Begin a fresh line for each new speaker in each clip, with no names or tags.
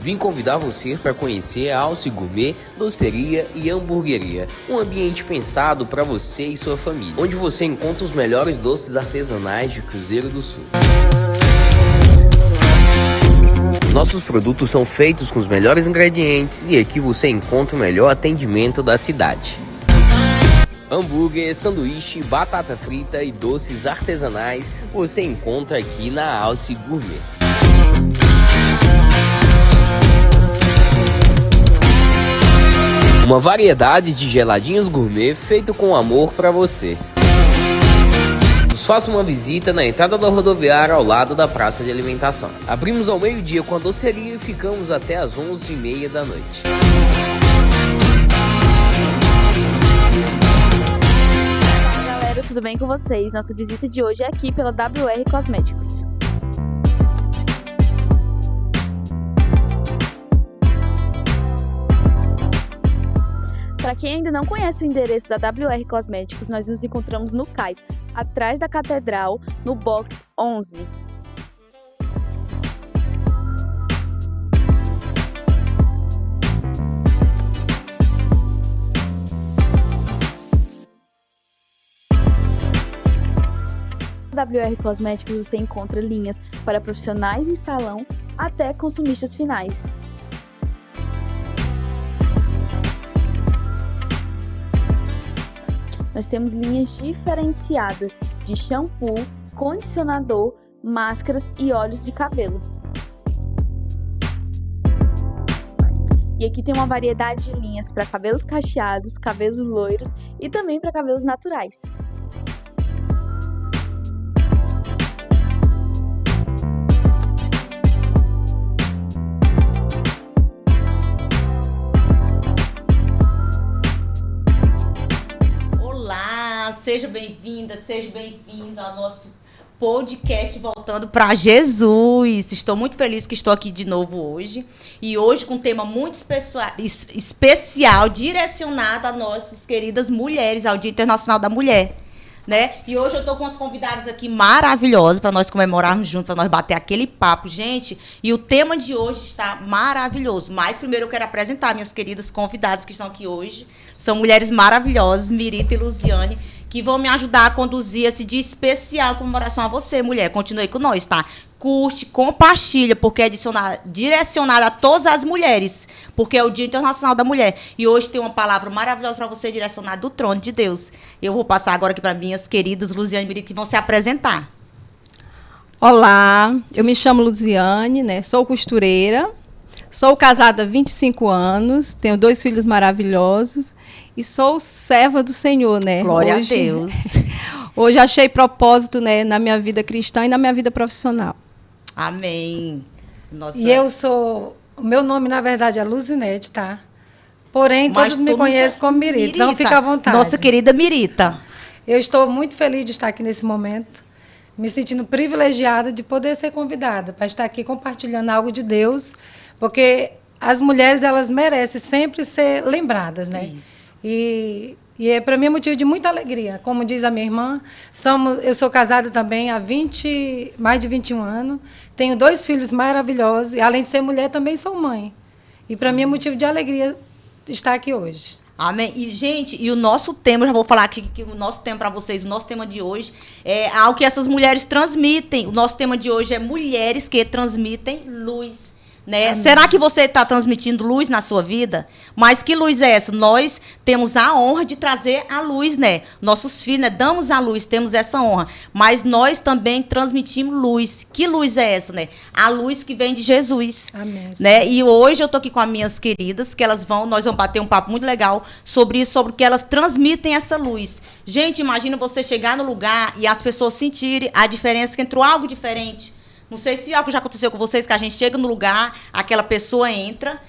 Vim convidar você para conhecer a Alce Gourmet, doceria e hamburgueria. Um ambiente pensado para você e sua família, onde você encontra os melhores doces artesanais de Cruzeiro do Sul. Nossos produtos são feitos com os melhores ingredientes e aqui você encontra o melhor atendimento da cidade. Hambúrguer, sanduíche, batata frita e doces artesanais você encontra aqui na Alce Gourmet. Uma variedade de geladinhos gourmet feito com amor para você. Nos faça uma visita na entrada da rodoviária ao lado da praça de alimentação. Abrimos ao meio-dia com a doceria e ficamos até às 11h30 da noite.
Olá galera, tudo bem com vocês? Nossa visita de hoje é aqui pela WR Cosméticos. Para quem ainda não conhece o endereço da WR Cosméticos, nós nos encontramos no Cais, atrás da Catedral, no box 11. Na WR Cosméticos você encontra linhas para profissionais em salão até consumistas finais. Nós temos linhas diferenciadas de shampoo, condicionador, máscaras e óleos de cabelo. E aqui tem uma variedade de linhas para cabelos cacheados, cabelos loiros e também para cabelos naturais.
Seja bem-vinda, seja bem-vindo ao nosso podcast Voltando para Jesus. Estou muito feliz que estou aqui de novo hoje. E hoje com um tema muito especial, direcionado a nossas queridas mulheres, ao Dia Internacional da Mulher. Né? E hoje eu estou com as convidadas aqui maravilhosas para nós comemorarmos juntos, para nós bater aquele papo, gente. E o tema de hoje está maravilhoso. Mas primeiro eu quero apresentar minhas queridas convidadas que estão aqui hoje. São mulheres maravilhosas, Mirita e Luziane, que vão me ajudar a conduzir esse dia especial em comemoração a você, mulher. Continue com nós, tá? Curte, compartilha, porque é direcionado a todas as mulheres, porque é o Dia Internacional da Mulher. E hoje tem uma palavra maravilhosa para você, direcionada do trono de Deus. Eu vou passar agora aqui para minhas queridas Luziane e Mirita, que vão se apresentar.
Olá, eu me chamo Luziane, né? Sou costureira, sou casada há 25 anos, tenho 2 filhos maravilhosos e sou serva do Senhor, né?
Glória a Deus.
Hoje achei propósito, né, na minha vida cristã e na minha vida profissional.
Amém. Nossa.
E eu sou... O meu nome, na verdade, é Luzinete, tá? Porém, todos me conhecem como Mirita. Então, fica à vontade.
Nossa querida Mirita.
Eu estou muito feliz de estar aqui nesse momento, me sentindo privilegiada de poder ser convidada para estar aqui compartilhando algo de Deus, porque as mulheres, elas merecem sempre ser lembradas, né?
Isso.
E para mim é motivo de muita alegria. Como diz a minha irmã, eu sou casada também há mais de 21 anos, tenho 2 filhos maravilhosos, e além de ser mulher, também sou mãe. E para mim é motivo de alegria estar aqui hoje.
Amém. E, gente, e o nosso tema, eu já vou falar aqui que o nosso tema para vocês, o nosso tema de hoje é algo que essas mulheres transmitem. O nosso tema de hoje é mulheres que transmitem luz. Né? Será que você está transmitindo luz na sua vida? Mas que luz é essa? Nós temos a honra de trazer a luz, né? Nossos filhos, né? Damos a luz, temos essa honra. Mas nós também transmitimos luz. Que luz é essa, né? A luz que vem de Jesus.
Amém.
Né? E hoje eu estou aqui com as minhas queridas, que nós vamos bater um papo muito legal sobre isso, sobre que elas transmitem essa luz. Gente, imagina você chegar no lugar e as pessoas sentirem a diferença, que entrou algo diferente. Não sei se algo já aconteceu com vocês, que a gente chega no lugar, aquela pessoa entra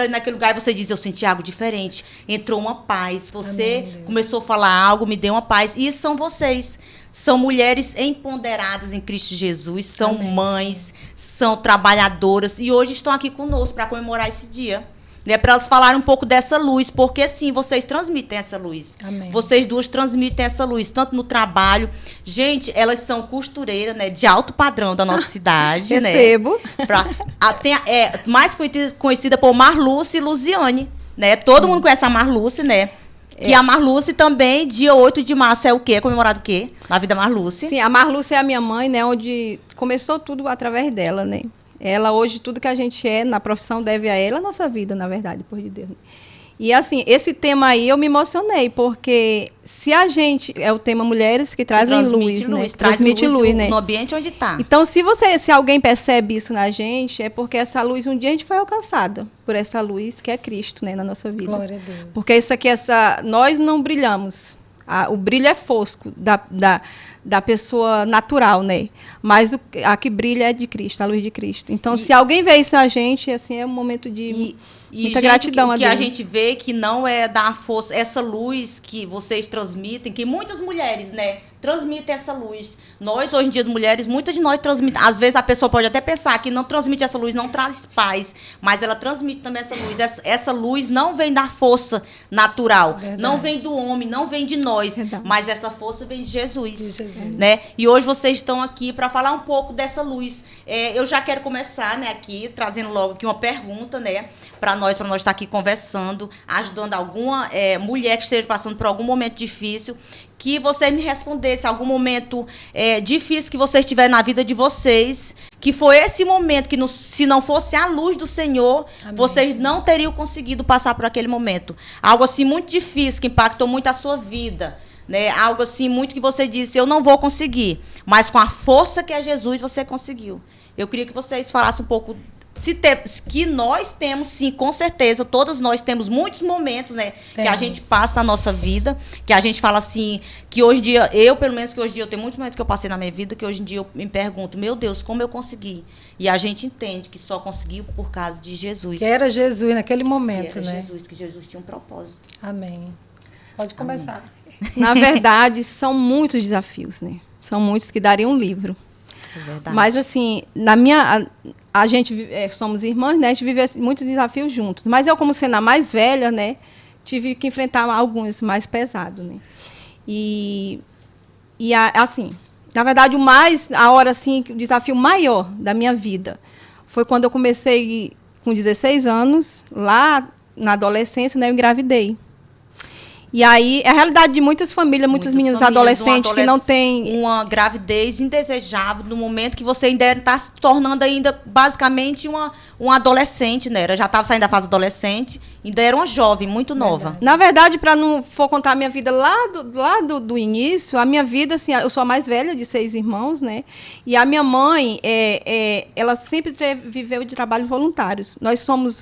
naquele lugar e você diz, eu senti algo diferente. Entrou uma paz. Você começou a falar algo, me deu uma paz. E isso são vocês. São mulheres empoderadas em Cristo Jesus, são mães, são trabalhadoras. E hoje estão aqui conosco para comemorar esse dia. né, para elas falarem um pouco dessa luz, porque sim, vocês transmitem essa luz.
Amém.
Vocês duas transmitem essa luz, tanto no trabalho. Gente, elas são costureiras, né, de alto padrão da nossa cidade, né?
Recebo.
Mais conhecida por Marluce e Luziane, né? Todo mundo conhece a Marluce, né? Que a Marluce também, dia 8 de março, é o quê? Comemorado o quê? Na vida da Marluce.
Sim, a Marluce é a minha mãe, né? Onde começou tudo através dela, né? Ela hoje, tudo que a gente é na profissão deve a ela, a nossa vida, na verdade, depois de Deus. Né? E assim, esse tema aí eu me emocionei, porque se a gente, é o tema mulheres que trazem luz, né?
Transmite luz,
né?
No ambiente onde está.
Então, se alguém percebe isso na gente, é porque essa luz, um dia a gente foi alcançada por essa luz que é Cristo, né, na nossa vida.
Glória a Deus.
Porque isso aqui, nós não brilhamos. O brilho é fosco da pessoa natural, né? Mas a que brilha é de Cristo, a luz de Cristo. Então, se alguém vê isso na gente, assim, é um momento de muita gratidão a Deus.
Que a gente vê que não é da força, essa luz que vocês transmitem, que muitas mulheres, né, transmitem essa luz. Nós, hoje em dia, as mulheres, muitas de nós transmitem. Às vezes a pessoa pode até pensar que não transmite essa luz, não traz paz, mas ela transmite também essa luz. Essa luz não vem da força natural,
Verdade.
não vem do homem, não vem de nós,
Verdade.
mas essa força vem de Jesus,
De Jesus.
né? E hoje vocês estão aqui para falar um pouco dessa luz. Eu já quero começar, né, aqui, trazendo logo aqui uma pergunta, né, para nós estar aqui conversando, ajudando alguma mulher que esteja passando por algum momento difícil, que vocês me respondessem algum momento difícil que vocês tiverem na vida de vocês, que foi esse momento que se não fosse a luz do Senhor,
Amém.
vocês não teriam conseguido passar por aquele momento. Algo assim muito difícil, que impactou muito a sua vida, né? Algo assim muito que você disse, eu não vou conseguir, mas com a força que é Jesus, você conseguiu. Eu queria que vocês falassem um pouco que nós temos, sim, com certeza, todas nós temos muitos momentos, né, que a gente passa na nossa vida, que a gente fala assim, que hoje em dia, pelo menos que hoje em dia, eu tenho muitos momentos que eu passei na minha vida, que hoje em dia eu me pergunto, meu Deus, como eu consegui? E a gente entende que só conseguiu por causa de Jesus.
Que era Jesus naquele momento,
que era
né?
Jesus, que Jesus tinha um propósito.
Amém. Pode começar.
Na verdade, são muitos desafios, né? São muitos que dariam um livro.
É verdade.
Mas assim, a gente somos irmãs, né? A gente vive muitos desafios juntos. Mas eu, como sendo a mais velha, né, tive que enfrentar alguns mais pesados, né? Assim, na verdade, o desafio maior da minha vida foi quando eu comecei com 16 anos, lá na adolescência, né, eu engravidei. E aí, é a realidade de muitas famílias, muitas meninas adolescentes que não têm...
Uma gravidez indesejável no momento que você ainda está se tornando ainda, basicamente, uma adolescente, né? Já estava saindo da fase adolescente, ainda era uma jovem, muito nova.
Na verdade, para não for contar a minha vida lá do início, a minha vida, assim, eu sou a mais velha de 6 irmãos, né? E a minha mãe, ela sempre viveu de trabalhos voluntários. Nós somos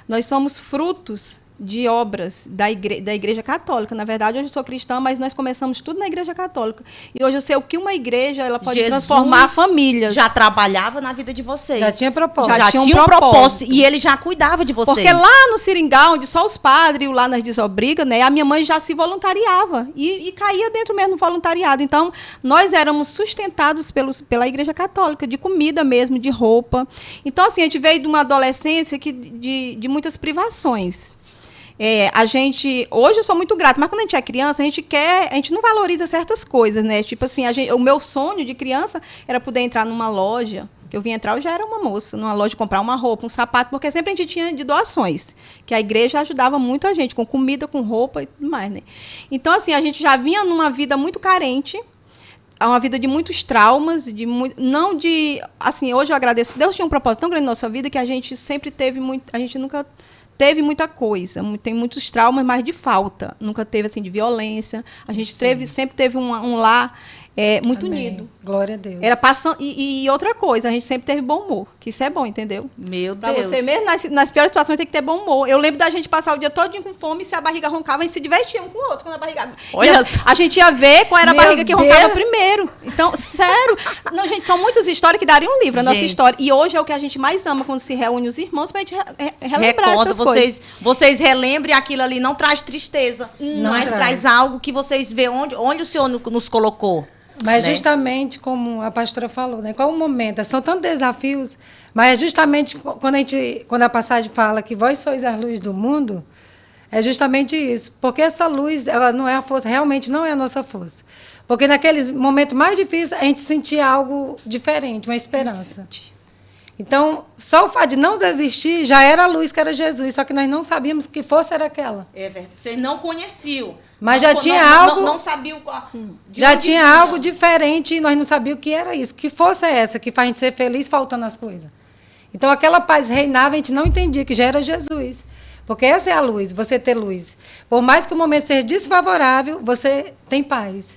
nós somos frutos de obras da Igreja Católica. Na verdade, hoje eu sou cristã, mas nós começamos tudo na Igreja Católica. E hoje eu sei o que uma igreja ela pode transformar famílias.
Já trabalhava na vida de vocês.
Já tinha propósito.
Já tinha um propósito. E ele já cuidava de vocês.
Porque lá no Seringal, onde só os padres e o lá nas desobrigas, né, a minha mãe já se voluntariava. E caía dentro mesmo do voluntariado. Então, nós éramos sustentados pela Igreja Católica, de comida mesmo, de roupa. Então, assim, a gente veio de uma adolescência de muitas privações. Hoje eu sou muito grata, mas quando a gente é criança, a gente não valoriza certas coisas, né? Tipo assim, o meu sonho de criança era poder entrar numa loja, que eu vim entrar, eu já era uma moça, numa loja, comprar uma roupa, um sapato, porque sempre a gente tinha de doações, que a igreja ajudava muito a gente, com comida, com roupa e tudo mais, né? Então, assim, a gente já vinha numa vida muito carente, uma vida de muitos traumas, assim, hoje eu agradeço, Deus tinha um propósito tão grande na nossa vida que a gente sempre teve a gente nunca teve muita coisa, tem muitos traumas, mas de falta. Nunca teve, assim, de violência. A gente sempre teve um lar muito
Amém.
unido.
Glória a Deus.
Era passando, e outra coisa, a gente sempre teve bom humor, que isso é bom, entendeu?
Meu
Pra
Deus.
você mesmo, nas piores situações, tem que ter bom humor. Eu lembro da gente passar o dia todinho com fome, e se a barriga roncava, a gente se divertia um com o outro quando a barriga...
Olha só.
A gente ia ver qual era a
Meu
barriga que
Deus.
roncava primeiro. Então, sério. Não, gente, são muitas histórias que dariam um livro, a nossa
Gente.
história. E hoje é o que a gente mais ama, quando se reúne os irmãos, pra gente relembrar
Reconta,
essas coisas.
vocês relembrem aquilo ali, não traz tristeza,
Não
mas
traz.
traz algo que vocês veem onde o Senhor nos colocou.
Mas
né?
justamente como a pastora falou, né? Qual o momento? São tantos desafios, mas é justamente quando a passagem fala que vós sois a luz do mundo, é justamente isso. Porque essa luz, ela não é a força, realmente não é a nossa força. Porque naqueles momentos mais difíceis, a gente sentia algo diferente, uma esperança. Então, só o fato de não desistir já era a luz que era Jesus, só que nós não sabíamos que força era aquela.
É verdade. Vocês não conheciam.
Mas
Não-
já tinha
não-
algo.
Não sabiam de
Já
onde
tinha
vinha.
algo diferente e nós não sabíamos o que era isso. Que força é essa que faz a gente ser feliz faltando as coisas? Então, aquela paz reinava, a gente não entendia que já era Jesus. Porque essa é a luz, você ter luz. Por mais que o momento seja desfavorável, você tem paz.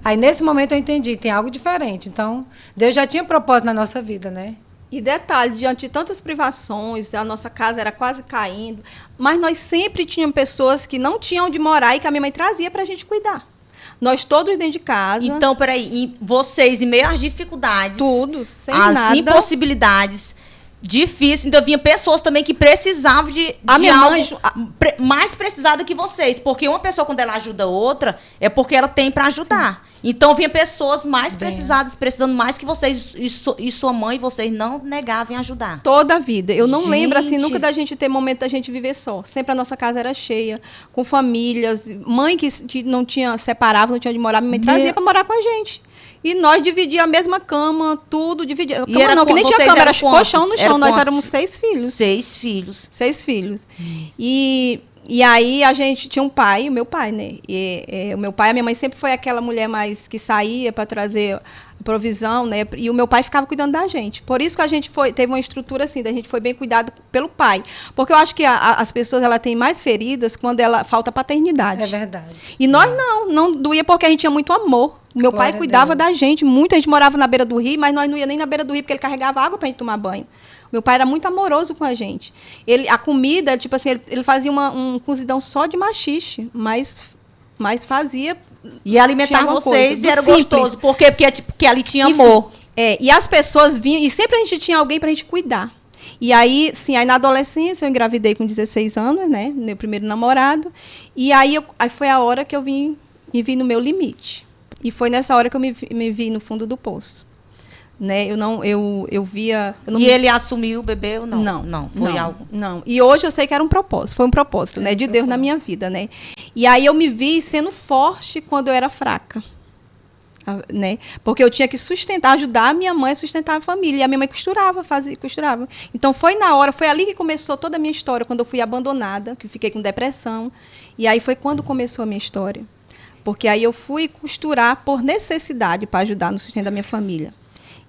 Aí, nesse momento, eu entendi, tem algo diferente. Então, Deus já tinha propósito na nossa vida, né?
E detalhe, diante de tantas privações, a nossa casa era quase caindo, mas nós sempre tínhamos pessoas que não tinham onde morar e que a minha mãe trazia para a gente cuidar. Nós todos dentro de casa,
Então, peraí, vocês, em meio às dificuldades,
tudo, sem
as
nada.
impossibilidades, difícil, então vinha pessoas também que precisavam de
A minha
algo
mãe-
mais precisada que vocês. Porque uma pessoa, quando ela ajuda outra, é porque ela tem para ajudar. Então, vinha pessoas mais precisadas, precisando mais que vocês, e sua mãe, vocês não negavam em ajudar.
Toda a vida. Eu não lembro, assim,
Gente.
nunca da gente ter momento da gente viver só. Sempre a nossa casa era cheia, com famílias. Mãe que não tinha, separava, não tinha onde morar, minha mãe trazia para morar com a gente. E nós dividíamos a mesma cama, tudo, dividia.
E
Cama
era
não, que nem
vocês
tinha cama,
eram
era colchão no
quantos?
chão.
Eram
Nós
quantos?
éramos 6 filhos.
6 filhos.
6 filhos. E aí a gente tinha um pai, o meu pai, né? O meu pai, a minha mãe sempre foi aquela mulher mais que saía para trazer provisão, né? E o meu pai ficava cuidando da gente. Por isso que a gente teve uma estrutura assim, da gente foi bem cuidado pelo pai. Porque eu acho que as pessoas ela têm mais feridas quando ela falta paternidade.
É verdade.
E nós não doía porque a gente tinha muito amor. O meu
Glória
pai
a
cuidava
Deus.
da gente muito. A gente morava na beira do rio, mas nós não ia nem na beira do rio porque ele carregava água pra gente tomar banho. Meu pai era muito amoroso com a gente. A comida, tipo assim, ele fazia um cozidão só de maxixe, mas fazia.
E alimentar
Tinha alguma
vocês
coisa.
e era
Do simples.
gostoso. Por quê? Porque ali tinha
Enfim,
amor.
e as pessoas vinham, e sempre a gente tinha alguém pra gente cuidar. E aí, sim, aí na adolescência eu engravidei com 16 anos, né? Meu primeiro namorado. E aí foi a hora que eu me vi no meu limite. E foi nessa hora que eu me vi no fundo do poço. Né? Eu via. Eu não
E
me-
ele assumiu o bebê ou não?
Não,
Foi
não,
algo.
Não. E hoje eu sei que era um propósito, foi um propósito, né, de Deus na minha vida, né? E aí eu me vi sendo forte quando eu era fraca. Né? Porque eu tinha que ajudar a minha mãe a sustentar a família. E a minha mãe costurava. Então foi ali que começou toda a minha história, quando eu fui abandonada, que eu fiquei com depressão. E aí foi quando começou a minha história. Porque aí eu fui costurar por necessidade para ajudar no sustento da minha família.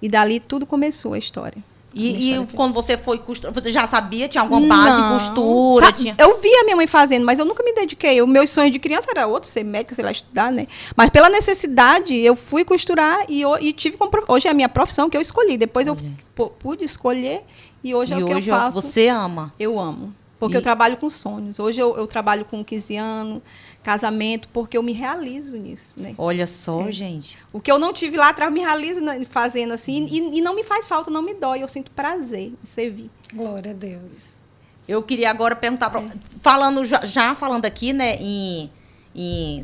E dali tudo começou a história.
E quando você foi costurar, você já sabia? Tinha alguma base em costura?
Sabe, eu via minha mãe fazendo, mas eu nunca me dediquei. O meu sonho de criança era outro, ser médica, sei lá, estudar, né? Mas pela necessidade, eu fui costurar e tive como hoje é a minha profissão que eu escolhi. Depois eu pude escolher e hoje é o que eu faço.
Você ama.
Eu amo. Porque eu trabalho com sonhos. Hoje eu trabalho com 15 anos, casamento, porque eu me realizo nisso, né?
Olha só, gente.
O que eu não tive lá atrás, eu me realizo fazendo assim. E não me faz falta, não me dói. Eu sinto prazer em servir.
Glória a Deus.
Eu queria agora perguntar, falando aqui, né,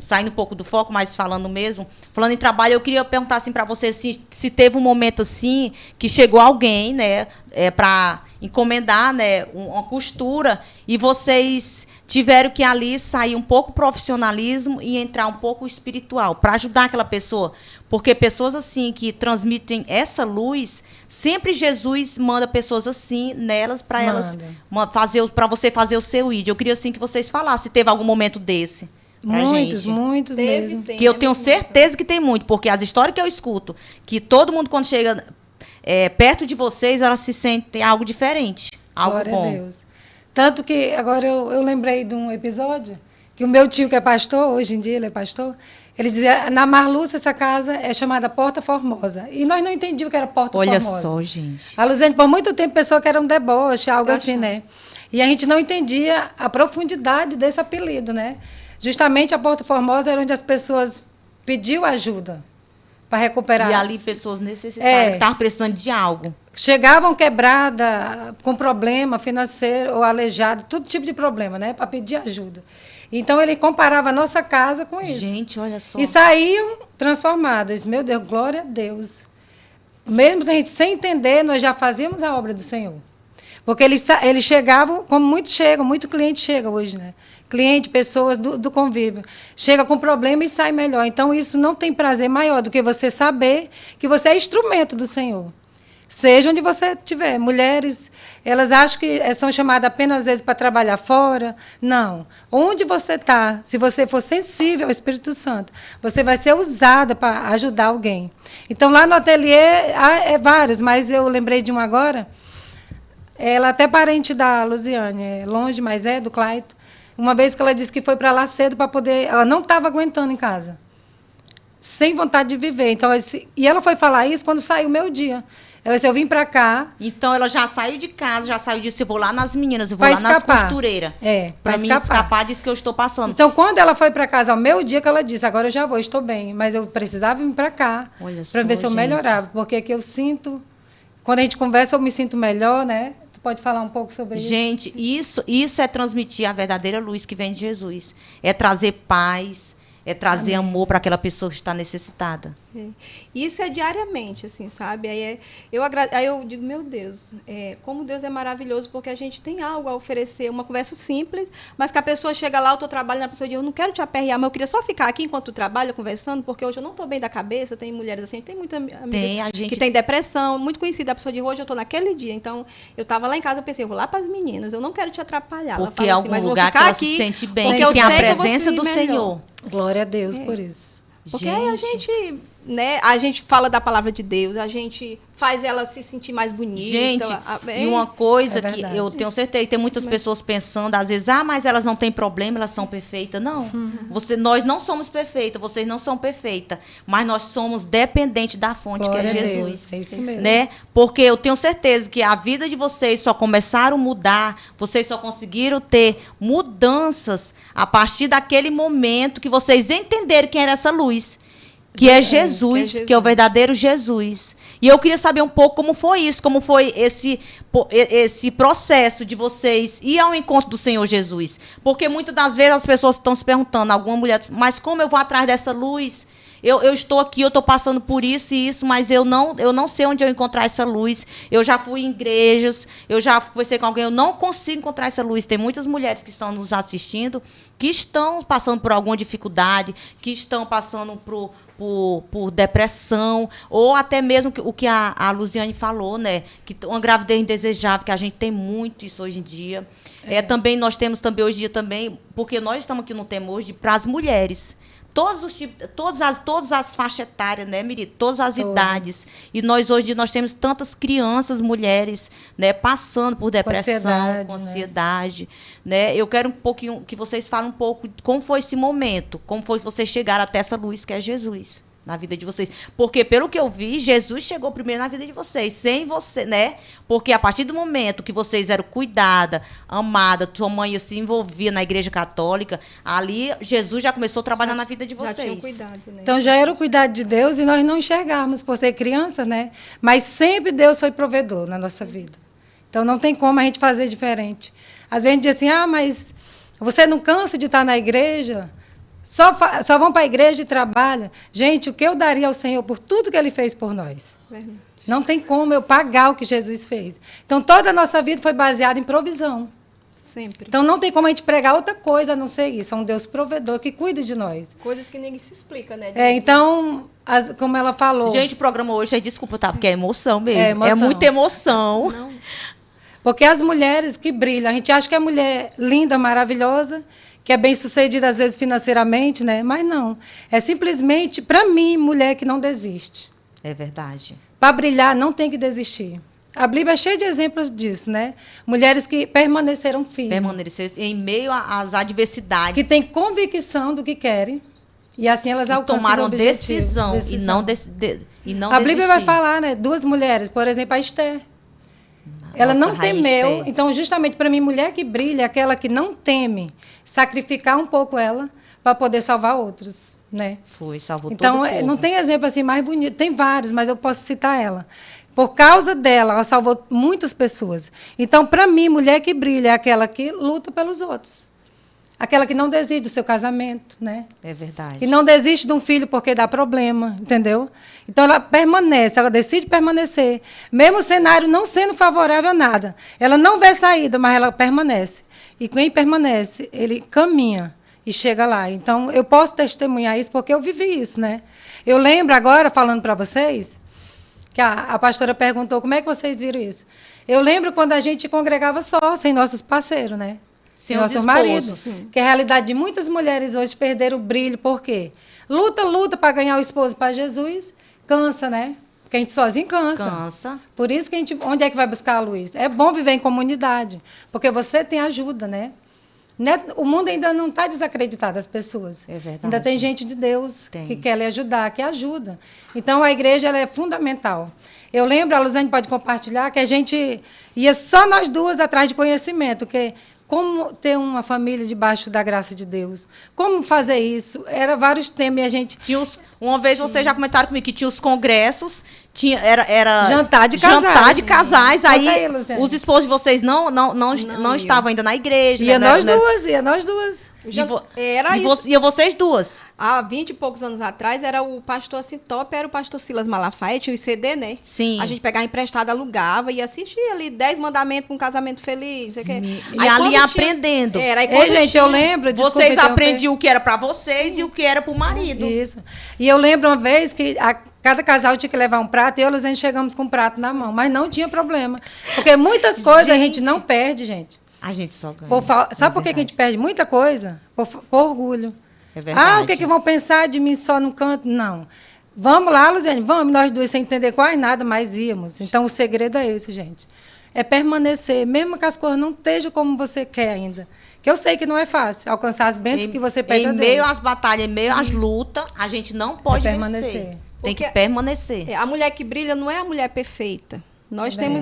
saindo um pouco do foco, mas falando mesmo, falando em trabalho, eu queria perguntar assim para você se teve um momento assim que chegou alguém, né, para encomendar, né, uma costura e vocês tiveram que ali sair um pouco profissionalismo e entrar um pouco espiritual para ajudar aquela pessoa, porque pessoas assim que transmitem essa luz, sempre Jesus manda pessoas assim nelas para elas para você fazer o seu ID. Eu queria assim que vocês falassem se teve algum momento desse.
Muitos mesmo.
Que eu tenho certeza que tem muito, porque as histórias que eu escuto, que todo mundo quando chega perto de vocês, elas se sentem algo diferente, algo
Glória
bom.
a Deus. Tanto que agora eu lembrei de um episódio que o meu tio, que é pastor, hoje em dia ele é pastor, ele dizia, na Marluce essa casa é chamada Porta Formosa. E nós não entendíamos o que era Porta
Olha
Formosa.
só, gente.
A Luzene, por muito tempo, pensou que era um deboche, algo assim, né? E a gente não entendia a profundidade desse apelido, né? Justamente a Porta Formosa era onde as pessoas pediam ajuda para recuperar.
E ali pessoas necessitadas, que estavam precisando de algo.
Chegavam quebrada, com problema financeiro ou aleijado, todo tipo de problema, né? Para pedir ajuda. Então, ele comparava a nossa casa com isso.
Gente, olha só.
E saíam transformadas. Meu Deus, glória a Deus. Mesmo a gente sem entender, nós já fazíamos a obra do Senhor. Porque eles chegavam, como muitos chegam, muito cliente chega hoje, né? Cliente, pessoas do convívio. Chega com problema e sai melhor. Então, isso não tem prazer maior do que você saber que você é instrumento do Senhor. Seja onde você estiver. Mulheres, elas acham que são chamadas apenas, às vezes, para trabalhar fora. Não. Onde você está, se você for sensível ao Espírito Santo, você vai ser usada para ajudar alguém. Então, lá no ateliê, há vários, mas eu lembrei de um agora. Ela é até parente da Luziane, é longe, mas é do Clayton. Uma vez que ela disse que foi para lá cedo para poder... Ela não estava aguentando em casa. Sem vontade de viver. Então, e ela foi falar isso quando saiu o meu dia. Ela disse, eu vim para cá...
Então, ela já saiu de casa, já saiu disso, eu vou lá nas meninas, eu vou lá nas costureiras.
Para
mim escapar disso que eu estou passando.
Então, quando ela foi para casa, ao meu dia que ela disse, agora eu já vou, estou bem. Mas eu precisava vir para cá, para ver se eu melhorava. Porque aqui eu sinto... Quando a gente conversa, eu me sinto melhor, né? Tu pode falar um pouco sobre isso?
Gente, isso é transmitir a verdadeira luz que vem de Jesus. É trazer paz, é trazer amor para aquela pessoa que está necessitada.
Isso é diariamente, assim, sabe? Aí eu digo, meu Deus, como Deus é maravilhoso, porque a gente tem algo a oferecer, uma conversa simples, mas que a pessoa chega lá, eu estou trabalhando, a pessoa diz, eu não quero te aperrear, mas eu queria só ficar aqui enquanto tu trabalha, conversando, porque hoje eu não estou bem da cabeça, tem mulheres assim, tem muita amiga que tem depressão, muito conhecida, a pessoa diz, hoje eu estou naquele dia, então eu estava lá em casa, eu pensei, eu vou lá para as meninas, eu não quero te atrapalhar.
Porque é algum assim, lugar que ela se sente bem, porque tem a presença do Senhor.
Glória a Deus por isso.
Porque aí a gente fala da palavra de Deus, a gente faz ela se sentir mais bonita.
Gente, e uma coisa que eu tenho certeza, tem muitas pessoas pensando, às vezes, mas elas não têm problema, elas são perfeitas. Não, nós não somos perfeitas, vocês não são perfeitas, mas nós somos dependentes da fonte,
glória
que é Jesus.
É isso mesmo.
Né? Porque eu tenho certeza que a vida de vocês só começaram a mudar, vocês só conseguiram ter mudanças a partir daquele momento que vocês entenderam quem era essa luz. Que é Jesus, que é o verdadeiro Jesus. E eu queria saber um pouco como foi isso, como foi esse processo de vocês ir ao encontro do Senhor Jesus. Porque muitas das vezes as pessoas estão se perguntando, alguma mulher, mas como eu vou atrás dessa luz? Eu estou aqui, eu estou passando por isso e isso, mas eu não sei onde eu encontrar essa luz. Eu já fui em igrejas, eu já conversei com alguém, eu não consigo encontrar essa luz. Tem muitas mulheres que estão nos assistindo, que estão passando por alguma dificuldade, que estão passando por depressão, ou até mesmo o que a Luziane falou, né? Que uma gravidez indesejável, que a gente tem muito isso hoje em dia. Também nós temos também hoje em dia também, porque nós estamos aqui no tema hoje para as mulheres. Todos os tipos, todas as faixas etárias, né, Miri? Todas as idades. E nós hoje nós temos tantas crianças, mulheres, né, passando por depressão, com ansiedade, né? Eu quero um pouquinho que vocês falem um pouco de como foi esse momento, como foi que vocês chegaram até essa luz que é Jesus na vida de vocês. Porque, pelo que eu vi, Jesus chegou primeiro na vida de vocês, sem você, né? Porque a partir do momento que vocês eram cuidadas, amadas, sua mãe se envolvia na igreja católica, ali Jesus já começou a trabalhar na vida de vocês.
Já tinha cuidado, né?
Então, já era o cuidado de Deus e nós não enxergávamos por ser criança, né? Mas sempre Deus foi provedor na nossa vida. Então, não tem como a gente fazer diferente. Às vezes a gente diz assim, mas você não cansa de estar na igreja? Só vão para a igreja e trabalham. Gente, o que eu daria ao Senhor por tudo que Ele fez por nós?
Verdade.
Não tem como eu pagar o que Jesus fez. Então, toda a nossa vida foi baseada em provisão.
Sempre.
Então, não tem como a gente pregar outra coisa a não ser isso. É um Deus provedor que cuida de nós.
Coisas que ninguém se explica, né?
Então, como ela falou...
Gente, o programa hoje, desculpa, tá? Porque é emoção mesmo.
É emoção.
É muita emoção.
Não.
Porque as mulheres que brilham, a gente acha que é mulher linda, maravilhosa, que é bem-sucedida, às vezes, financeiramente, né? Mas não. É simplesmente, para mim, mulher que não desiste.
É verdade.
Para brilhar, não tem que desistir. A Bíblia é cheia de exemplos disso, né? Mulheres que permaneceram firmes.
Permanecer em meio às adversidades.
Que têm convicção do que querem. E assim elas alcançam
tomaram
os objetivos.
Decisão. E não
a Bíblia
desistir.
vai falar, né? 2 mulheres, por exemplo, a Esther. Ela não temeu.
Esther.
Então, justamente para mim, mulher que brilha é aquela que não teme sacrificar um pouco ela para poder salvar outros, né?
Salvou
então,
todo o povo.
não tem exemplo assim mais bonito. Tem vários, mas eu posso citar ela. Por causa dela, ela salvou muitas pessoas. Então, para mim, mulher que brilha é aquela que luta pelos outros. aquela que não desiste do seu casamento, né?
É verdade.
Que não desiste de um filho porque dá problema, entendeu? Então ela permanece, ela decide permanecer. Mesmo o cenário não sendo favorável a nada. Ela não vê saída, mas ela permanece. E quem permanece, ele caminha e chega lá. Então eu posso testemunhar isso porque eu vivi isso, né? Eu lembro agora, falando para vocês, que a pastora perguntou como é que vocês viram isso. Eu lembro quando a gente congregava só, sem nossos parceiros, né?
Sem os
nossos
esposos.
maridos. Que a realidade de muitas mulheres hoje perderam o brilho, por quê? Luta para ganhar o esposo para Jesus, cansa, né? Porque a gente sozinho cansa.
Cansa.
Por isso que a gente, onde é que vai buscar a luz? É bom viver em comunidade, porque você tem ajuda, né? O mundo ainda não está desacreditado, as pessoas.
É verdade.
Ainda tem gente de Deus
Tem.
que quer lhe ajudar, que ajuda. Então, a igreja ela é fundamental. Eu lembro, a Luzane pode compartilhar, que a gente ia só nós duas atrás de conhecimento, que como ter uma família debaixo da graça de Deus, como fazer isso, era vários temas e a gente...
Uma vez vocês já comentaram comigo que tinha os congressos, era
Jantar de casais.
Jantar de casais.
Conta
Aí
aí, Luciane.
os esposos de vocês não estavam ainda na igreja.
Ia
né,
nós
né?
duas, ia nós duas.
Era isso.
E vocês duas.
Há 20 e poucos anos atrás, era o pastor assim top, era o pastor Silas Malafaia, tinha o CD, né?
Sim.
A gente pegava emprestado, alugava e assistia ali 10 mandamentos para um casamento feliz. Sei o quê.
E
Aí,
ali
quando
aprendendo.
Aí,
Ei,
quando
gente,
tinha-
eu lembro... desculpa
Vocês
interromper.
aprendiam o que era pra vocês e o que era pro marido.
Isso. E eu lembro uma vez que cada casal tinha que levar um prato e eu e a Luzane chegamos com um prato na mão, mas não tinha problema. Porque muitas coisas a gente não perde, gente.
A gente só ganha.
Sabe por que a gente perde muita coisa? Por orgulho.
É verdade.
Ah, o que vão pensar de mim só no canto? Não. Vamos lá, Luziane, vamos, nós duas sem entender quase nada, mas íamos. Então, o segredo é esse, gente. É permanecer, mesmo que as coisas não estejam como você quer ainda. Que eu sei que não é fácil alcançar as bênçãos que você pede a
Em
Deus.
meio às batalhas, em meio às lutas, a gente não pode
permanecer.
vencer. Tem que
Porque-
permanecer.
A mulher que brilha não é a mulher perfeita.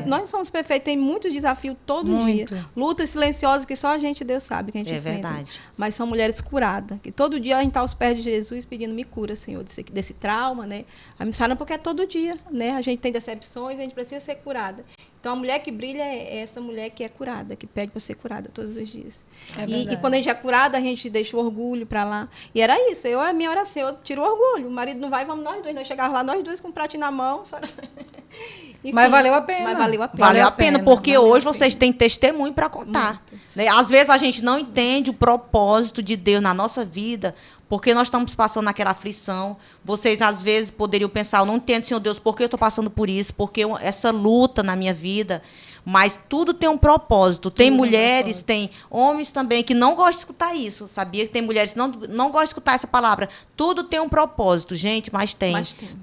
Nós somos perfeitos, tem muito desafio todo
Muito.
dia. Lutas silenciosas que só a gente, Deus sabe que a gente
É
enfrenta.
verdade.
Mas são mulheres curadas. Que todo dia a gente está aos pés de Jesus pedindo, me cura, Senhor, desse trauma, né? A me sana porque é todo dia, né? A gente tem decepções, a gente precisa ser curada. Então, a mulher que brilha é essa mulher que é curada, que pede para ser curada todos os dias.
É
E
verdade.
quando a gente é curada, a gente deixa o orgulho para lá. E era isso, a minha oração, eu tiro o orgulho. O marido não vai, vamos nós dois. Nós chegávamos lá, nós dois com o pratinho na mão. Só... Enfim,
Mas valeu a pena.
Mas valeu a pena.
Valeu a pena, porque
valeu
hoje
a
vocês têm testemunho para contar. Né? Às vezes a gente não entende o propósito de Deus na nossa vida, porque nós estamos passando naquela aflição. Vocês, às vezes, poderiam pensar, eu não entendo, Senhor Deus, por que eu estou passando por isso? Porque essa luta na minha vida... Mas tudo tem um propósito. Tem mulheres, tem homens também que não gostam de escutar isso. Sabia que tem mulheres que não gostam de escutar essa palavra. Tudo tem um propósito, gente, mas tem.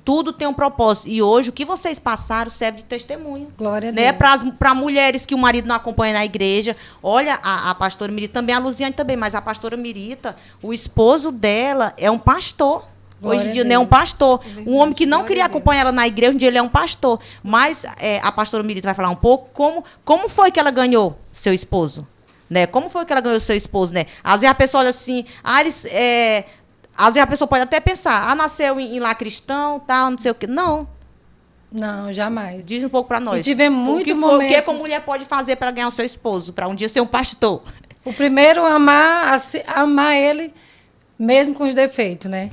Tudo tem um propósito. E hoje, o que vocês passaram serve de testemunho.
Glória a
Né?
Deus.
Para mulheres que o marido não acompanha na igreja. Olha, a pastora Mirita, também a Luziane também, mas a pastora Mirita, o esposo dela é um pastor.
Glória
Hoje em
a
dia, né,
Deus.
um pastor. Um homem que não
Glória
queria
a Deus.
acompanhar ela na igreja, hoje em dia ele é um pastor. Mas a pastora Mirita vai falar um pouco como foi que ela ganhou seu esposo. Né? Como foi que ela ganhou seu esposo, né? Às vezes a pessoa olha assim, às vezes a pessoa pode até pensar, nasceu em lá cristão, tal, não sei o quê. Não.
Não, jamais.
Diz um pouco para nós.
E tivemos
O
muito
que
momentos...
a mulher pode fazer para ganhar o seu esposo, para um dia ser um pastor?
O primeiro, amar ele, mesmo com os defeitos, né?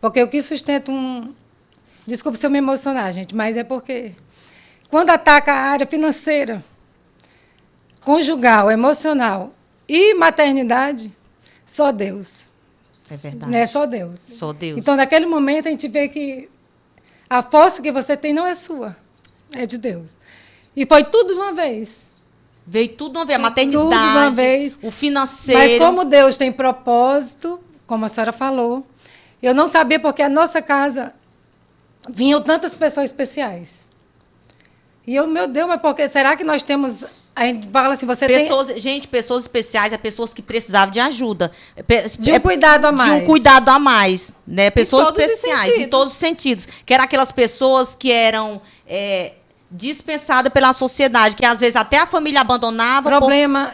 Porque o que sustenta Desculpa se eu me emocionar, gente, mas é porque quando ataca a área financeira, conjugal, emocional e maternidade, só Deus.
É verdade.
Né? Só Deus.
Só Deus.
Então, naquele momento, a gente vê que a força que você tem não é sua, é de Deus. E foi tudo de uma vez.
Veio tudo de uma vez, a
Tudo de
maternidade,
uma vez.
o financeiro.
Mas como Deus tem propósito, como a senhora falou, eu não sabia porque a nossa casa vinham tantas pessoas especiais. E eu, meu Deus, mas porque será que nós temos... A gente fala assim, você
Pessoas especiais, pessoas que precisavam de ajuda.
De um cuidado a mais.
De um cuidado a mais. Né? Pessoas
todos os
especiais, em
sentidos.
todos os sentidos. Que eram aquelas pessoas que eram dispensadas pela sociedade, que às vezes até a família abandonava.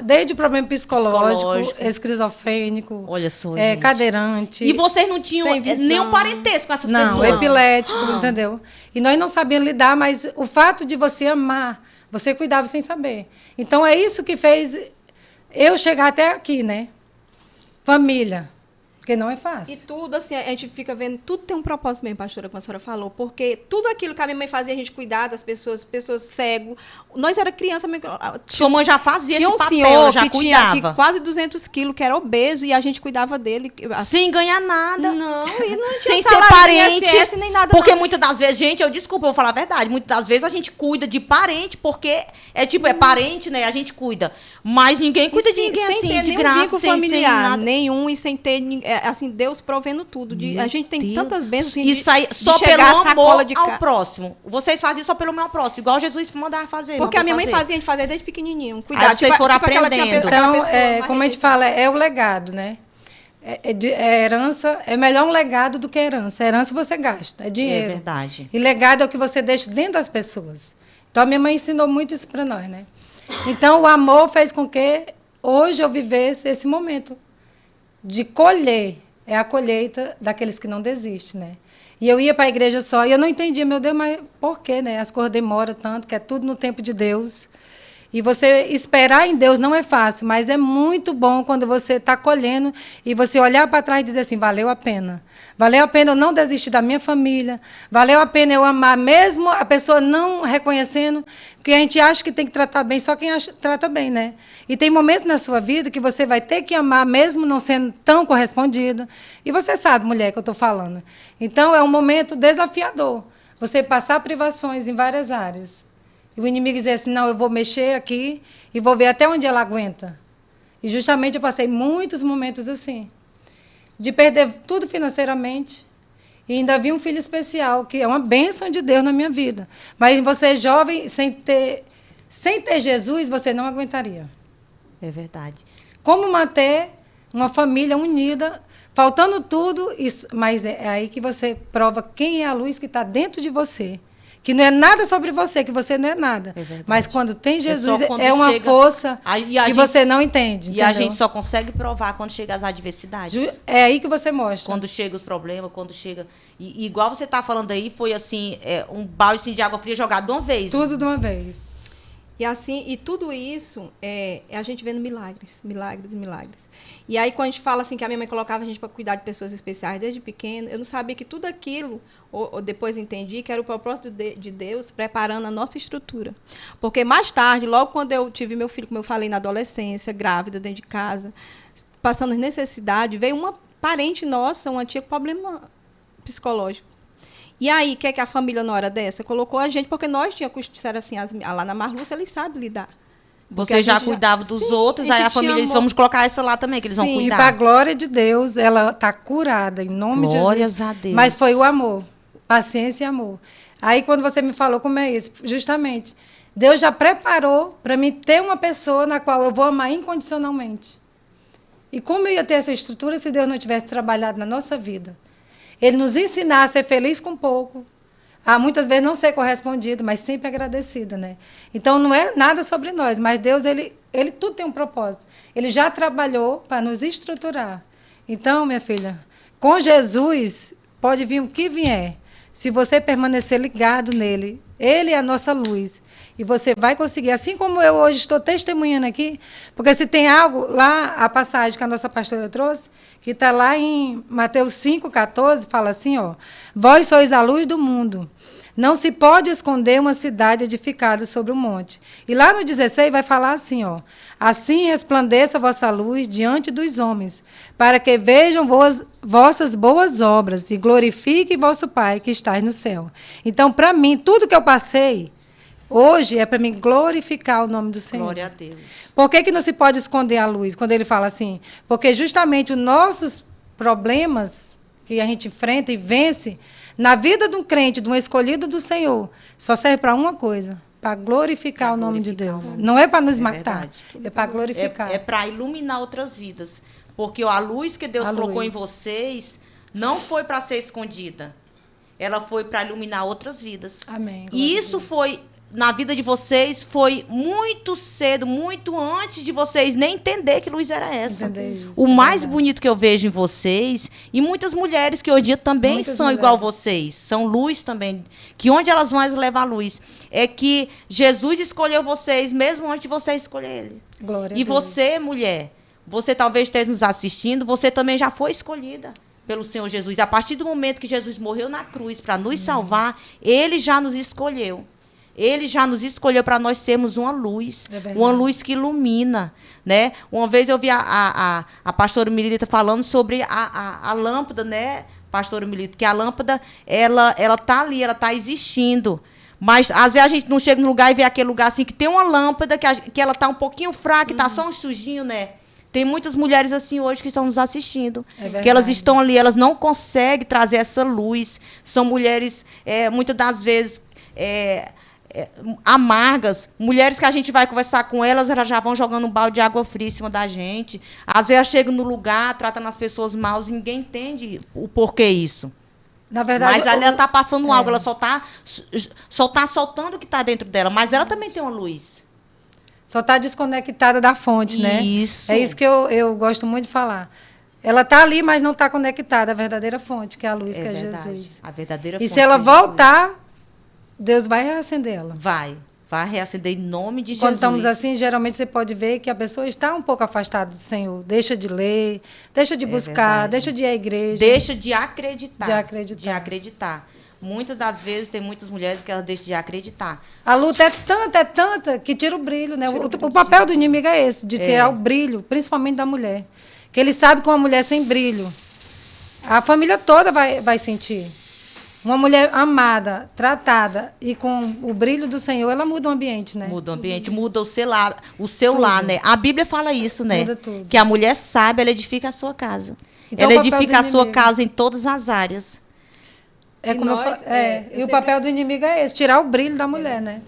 Desde problema psicológico,
Psicológico.
esquizofrênico,
Olha só, gente.
cadeirante.
E vocês não tinham
Sem visão.
nenhum parentesco com essas
Não,
pessoas.
epilético, entendeu? E nós não sabíamos lidar, mas o fato de você amar, você cuidava sem saber. Então, é isso que fez eu chegar até aqui, né? família. Porque não é fácil.
E tudo, assim, a gente fica vendo, tudo tem um propósito mesmo, pastora, como a senhora falou, porque tudo aquilo que a minha mãe fazia, a gente cuidar das pessoas cegos. Nós era criança,
Sua mãe já fazia
tinha
esse
um
papel,
senhor
já
que tinha
cuidava.
quase 200 quilos, que era obeso, e a gente cuidava dele.
Sem ganhar nada.
Não, e não tinha
Sem ser
salário,
parente.
INSS, nem nada.
Porque
não.
muitas das vezes, gente, eu vou falar a verdade, muitas das vezes a gente cuida de parente, porque é parente, né? A gente cuida. Mas ninguém cuida de ninguém
sem
assim,
ter
de
nenhum
graça,
vínculo
sem
familiar,
nada.
nenhum, e sem ter, assim, Deus provendo tudo. A gente tem
Deus.
tantas bênçãos, assim,
Isso aí,
de
só pelo
chegar a sacola
amor
de
ao próximo. Vocês faziam só pelo amor ao próximo, igual Jesus mandava fazer.
Porque a minha mãe
fazer.
fazia, a gente fazia desde pequenininho.
Aí vocês foram
aquela
aprendendo.
Então,
pessoa,
como a gente fala, é o legado, né? Herança, é melhor um legado do que herança. Herança você gasta, é dinheiro.
É verdade.
E legado é o que você deixa dentro das pessoas. Então, a minha mãe ensinou muito isso para nós, né? Então, o amor fez com que hoje eu vivesse esse momento de colher. É a colheita daqueles que não desistem, né? E eu ia para a igreja só e eu não entendia, meu Deus, mas por quê, né? As coisas demoram tanto, que é tudo no tempo de Deus. E você esperar em Deus não é fácil, mas é muito bom quando você está colhendo e você olhar para trás e dizer assim, valeu a pena. Valeu a pena eu não desistir da minha família. Valeu a pena eu amar, mesmo a pessoa não reconhecendo, porque a gente acha que tem que tratar bem, só quem trata bem, né? E tem momentos na sua vida que você vai ter que amar, mesmo não sendo tão correspondida. E você sabe, mulher, que eu estou falando. Então, é um momento desafiador. Você passar privações em várias áreas. E o inimigo dizer assim, não, eu vou mexer aqui e vou ver até onde ela aguenta. E justamente eu passei muitos momentos assim. De perder tudo financeiramente. E ainda vi um filho especial, que é uma bênção de Deus na minha vida. Mas você jovem, sem ter Jesus, você não aguentaria.
É verdade.
Como manter uma família unida, faltando tudo, mas é aí que você prova quem é a luz que está dentro de você. Que não é nada sobre você, que você não é nada. Mas quando tem Jesus, é uma força que você não entende.
E a gente só consegue provar quando chega as adversidades.
É aí que você mostra.
Quando chega os problemas, quando chega... E igual você está falando aí, foi assim, um balde assim, de água fria jogado de uma vez.
Tudo de uma vez.
E assim, e tudo isso é a gente vendo milagres. E aí, quando a gente fala assim, que a minha mãe colocava a gente para cuidar de pessoas especiais desde pequeno, eu não sabia que tudo aquilo, ou depois entendi, que era o propósito de Deus preparando a nossa estrutura. Porque mais tarde, logo quando eu tive meu filho, como eu falei, na adolescência, grávida, dentro de casa, passando necessidade, veio uma parente nossa, uma tia com problema psicológico. E aí, o que é que a família, na hora dessa, colocou a gente, porque nós tínhamos, disseram assim, lá na Marlúcia, eles sabem lidar.
Você já cuidava dos outros, aí a família, eles vamos colocar essa lá também, que eles vão cuidar.
E para a glória de Deus, ela está curada, em nome de Jesus.
Glórias a Deus.
Mas foi o amor, paciência e amor. Aí, quando você me falou como é isso, justamente, Deus já preparou para mim ter uma pessoa na qual eu vou amar incondicionalmente. E como eu ia ter essa estrutura se Deus não tivesse trabalhado na nossa vida? Ele nos ensinar a ser feliz com pouco, a muitas vezes não ser correspondido, mas sempre agradecida, né? Então, não é nada sobre nós, mas Deus, ele tudo tem um propósito. Ele já trabalhou para nos estruturar. Então, minha filha, com Jesus, pode vir o que vier. Se você permanecer ligado nele, ele é a nossa luz. E você vai conseguir, assim como eu hoje estou testemunhando aqui, porque se tem algo lá, a passagem que a nossa pastora trouxe, que está lá em Mateus 5,14, fala assim, ó, vós sois a luz do mundo. Não se pode esconder uma cidade edificada sobre um monte. E lá no 16 vai falar assim, ó, assim resplandeça a vossa luz diante dos homens, para que vejam vossas boas obras e glorifiquem vosso Pai que está no céu. Então, para mim, tudo que eu passei, hoje é para mim glorificar o nome do Senhor.
Glória a Deus.
Por que não se pode esconder a luz? Quando ele fala assim, porque justamente os nossos problemas que a gente enfrenta e vence, na vida de um crente, de um escolhido do Senhor, só serve para uma coisa, para glorificar o nome de Deus. Não é para nos matar, é para glorificar.
É para iluminar outras vidas. Porque a luz que Deus colocou em vocês não foi para ser escondida. Ela foi para iluminar outras vidas.
Amém.
E isso foi, na vida de vocês, foi muito cedo, muito antes de vocês nem entender que luz era essa. O mais bonito que eu vejo em vocês, e muitas mulheres que hoje em dia também são igual vocês, são luz também, que onde elas vão, elas levam a luz. É que Jesus escolheu vocês, mesmo antes de vocês escolher ele.
Glória a
E
Deus.
você, mulher, você talvez esteja nos assistindo, você também já foi escolhida pelo Senhor Jesus. A partir do momento que Jesus morreu na cruz para nos salvar, ele já nos escolheu. Ele já nos escolheu para nós sermos uma luz que ilumina, né? Uma vez eu vi a pastora Milita falando sobre a lâmpada, né, pastora Milita, que a lâmpada, ela tá ali, ela tá existindo. Mas, às vezes, a gente não chega no lugar e vê aquele lugar assim, que tem uma lâmpada, que ela tá um pouquinho fraca, que tá só um sujinho, né? Tem muitas mulheres assim hoje que estão nos assistindo. Que elas estão ali, elas não conseguem trazer essa luz. São mulheres, muitas das vezes, amargas. Mulheres que a gente vai conversar com elas já vão jogando um balde de água fria em cima da gente. Às vezes, chegam no lugar, tratam as pessoas mal e ninguém entende o porquê isso.
Na verdade,
mas ela está passando algo, ela só tá soltando o que está dentro dela, mas ela também tem uma luz.
Só está desconectada da fonte, né?
Isso.
É isso que eu gosto muito de falar. Ela está ali, mas não está conectada à verdadeira fonte, que é a luz, que é Jesus.
A verdadeira
fonte.
E
se ela voltar, Deus vai reacender ela.
Vai reacender em nome de Jesus.
Quando estamos assim, geralmente você pode ver que a pessoa está um pouco afastada do Senhor. Deixa de ler, deixa de buscar, deixa de ir à igreja.
Deixa de acreditar.
De acreditar.
Muitas das vezes, tem muitas mulheres que elas deixam de acreditar.
A luta é tanta, que tira o brilho, né? O papel do inimigo é esse, de tirar o brilho, principalmente da mulher. Que ele sabe que uma mulher sem brilho, a família toda vai sentir. Uma mulher amada, tratada e com o brilho do Senhor, ela muda o ambiente, né?
Muda o ambiente, muda o seu lar, né? A Bíblia fala isso, né?
Muda tudo.
Que a mulher sábia, ela edifica a sua casa.
Então,
ela edifica a sua casa em todas as áreas.
E o papel do inimigo é esse, tirar o brilho da mulher, né?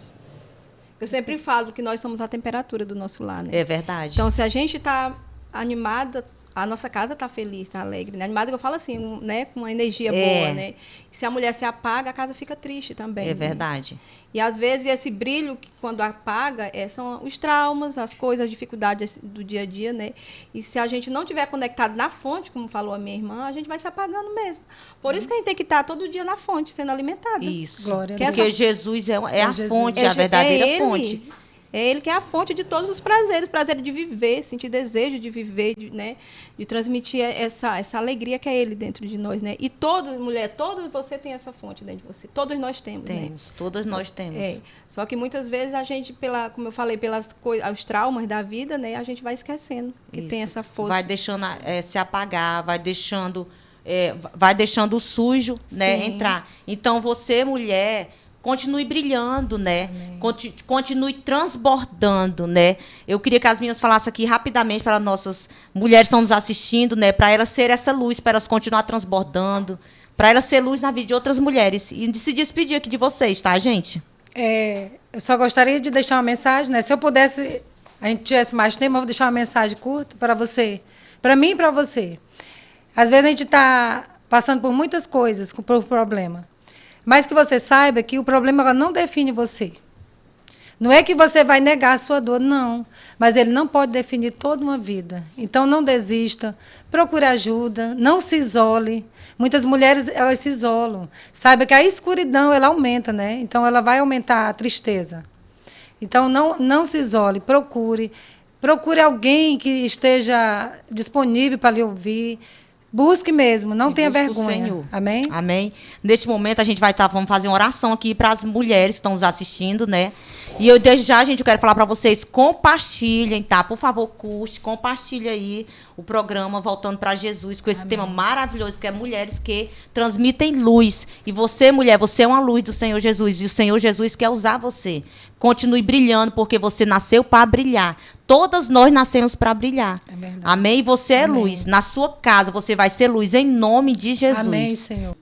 Eu sempre falo que nós somos a temperatura do nosso lar, né?
É verdade.
Então, se a gente está animada, a nossa casa está feliz, está alegre, né? Animada, que eu falo assim, né? Com uma energia boa, né? E se a mulher se apaga, a casa fica triste também.
É verdade.
Né? E, às vezes, esse brilho, quando apaga, são os traumas, as coisas, as dificuldades do dia a dia, né? E se a gente não estiver conectado na fonte, como falou a minha irmã, a gente vai se apagando mesmo. Por isso que a gente tem que estar todo dia na fonte, sendo alimentada.
Isso.
Glória a
Deus. Porque Jesus é a fonte, a verdadeira fonte.
É ele que é a fonte de todos os prazeres, prazer de viver, sentir desejo de viver, né? De transmitir essa alegria que é ele dentro de nós, né? E todas, mulher, todos você tem essa fonte dentro de você. Todos nós temos, né?
Todas nós temos.
Só que muitas vezes a gente, como eu falei, pelas coisas, os traumas da vida, né? A gente vai esquecendo que tem essa força.
Vai deixando se apagar, vai deixando o sujo, né, entrar. Então, você, mulher, continue brilhando, né? Continue transbordando, né? Eu queria que as meninas falassem aqui rapidamente para nossas mulheres que estão nos assistindo, né? Para elas ser essa luz, para elas continuar transbordando, para elas ser luz na vida de outras mulheres. E de se despedir aqui de vocês, tá, gente?
Eu só gostaria de deixar uma mensagem, né? Se eu pudesse, a gente tivesse mais tempo, eu vou deixar uma mensagem curta para você, para mim e para você. Às vezes a gente está passando por muitas coisas, por problema. Mas que você saiba que o problema não define você. Não é que você vai negar a sua dor, não. Mas ele não pode definir toda uma vida. Então, não desista, procure ajuda, não se isole. Muitas mulheres, elas se isolam. Saiba que a escuridão, ela aumenta, né? Então, ela vai aumentar a tristeza. Então, não se isole, procure. Procure alguém que esteja disponível para lhe ouvir. Busque mesmo, não tenha vergonha.
Senhor.
Amém?
Amém. Neste momento, a gente vamos fazer uma oração aqui para as mulheres que estão nos assistindo, né? E eu, desde já, gente, eu quero falar para vocês, compartilhem, tá? Por favor, curte, compartilhe aí o programa Voltando para Jesus, com esse tema maravilhoso, que é mulheres que transmitem luz. E você, mulher, você é uma luz do Senhor Jesus, e o Senhor Jesus quer usar você. Continue brilhando, porque você nasceu para brilhar. Todas nós nascemos para brilhar.
É verdade.
Amém? E você é luz. Na sua casa, você vai ser luz, em nome de Jesus.
Amém, Senhor.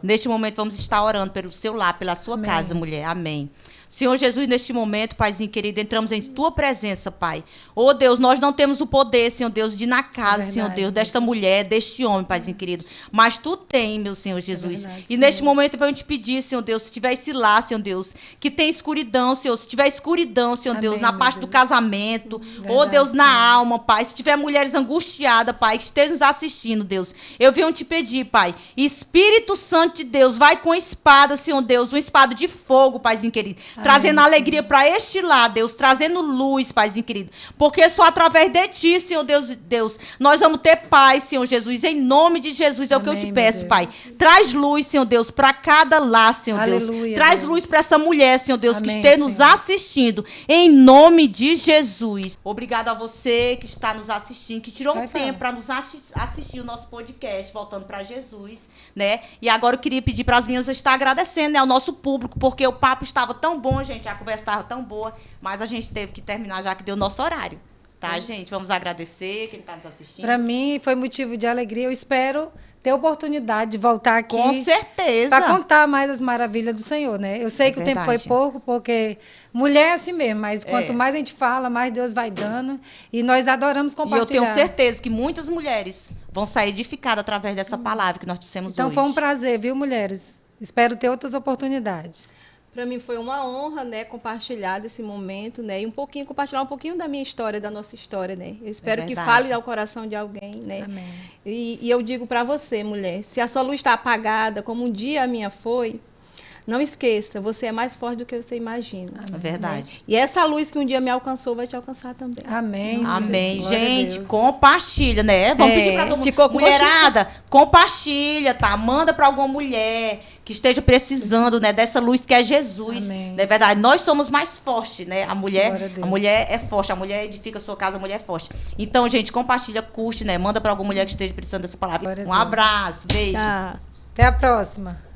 Neste momento, vamos estar orando pelo seu lar, pela sua casa, mulher. Amém. Senhor Jesus, neste momento, Paizinho querido, entramos em tua presença, Pai. Oh, Deus, nós não temos o poder, Senhor Deus, de ir na casa, Senhor Deus, desta mulher, deste homem, Paizinho querido. Mas tu tem, meu Senhor Jesus. E neste momento eu venho te pedir, Senhor Deus, se tiver esse lá, Senhor Deus, que tem escuridão, Senhor, se tiver escuridão, Senhor Deus, na parte do casamento, oh Deus, na alma, Pai, se tiver mulheres angustiadas, Pai, que estejam nos assistindo, Deus, eu venho te pedir, Pai, Espírito Santo de Deus, vai com espada, Senhor Deus, uma espada de fogo, Paizinho querido, trazendo alegria para este lado, Deus, trazendo luz, Paizinho querido. Porque só através de Ti, Senhor Deus, nós vamos ter paz, Senhor Jesus. Em nome de Jesus é o que eu te
Amém,
peço,
meu
Pai.
Deus.
Traz luz, Senhor Deus, para cada lar, Senhor Deus.
Aleluia,
Traz
Deus.
luz para essa mulher, Senhor Deus, que
Amém,
esteja nos
Senhor.
assistindo. Em nome de Jesus. Obrigado a você que está nos assistindo, que tirou
Vai
um
falar.
tempo para nos assistir o nosso podcast, Voltando para Jesus, né? E agora eu queria pedir para as meninas estar agradecendo, né, ao nosso público, porque o papo estava tão bom, gente, a conversa estava tão boa, mas a gente teve que terminar já que deu o nosso horário. Tá, gente? Vamos agradecer quem está nos assistindo.
Para mim foi motivo de alegria. Eu espero ter oportunidade de voltar aqui.
Com certeza.
Para contar mais as maravilhas do Senhor, né? Eu sei que o tempo foi
verdade.
pouco, porque mulher é assim mesmo, mas quanto mais a gente fala, mais Deus vai dando. E nós adoramos
E eu
compartilhar.
tenho certeza que muitas mulheres vão sair edificadas através dessa palavra que nós dissemos
Então
hoje.
foi um prazer, viu, mulheres? Espero ter outras oportunidades.
Para mim foi uma honra, né, compartilhar desse momento, né, e compartilhar um pouquinho da minha história, da nossa história, né. Eu espero que
verdade.
fale ao coração de alguém, né.
Amém.
E eu digo para você, mulher, se a sua luz está apagada, como um dia a minha foi, não esqueça, você é mais forte do que você imagina.
É verdade.
E essa luz que um dia me alcançou vai te alcançar também.
Amém.
Amém.
Glória a
Gente,
Deus.
compartilha, né? Vamos pedir para todo mundo.
ficou com
Mulherada, compartilha, tá? Manda para alguma mulher que esteja precisando, né, dessa luz que é Jesus.
Amém.
Não é verdade? Nós somos mais fortes, né? A
Glória a
mulher
Deus.
é forte, a mulher edifica a sua casa, a mulher é forte. Então, gente, compartilha, curte, né? Manda para alguma mulher que esteja precisando dessa palavra.
Glória a
Um
Deus.
abraço, beijo.
Tá.
Até a próxima.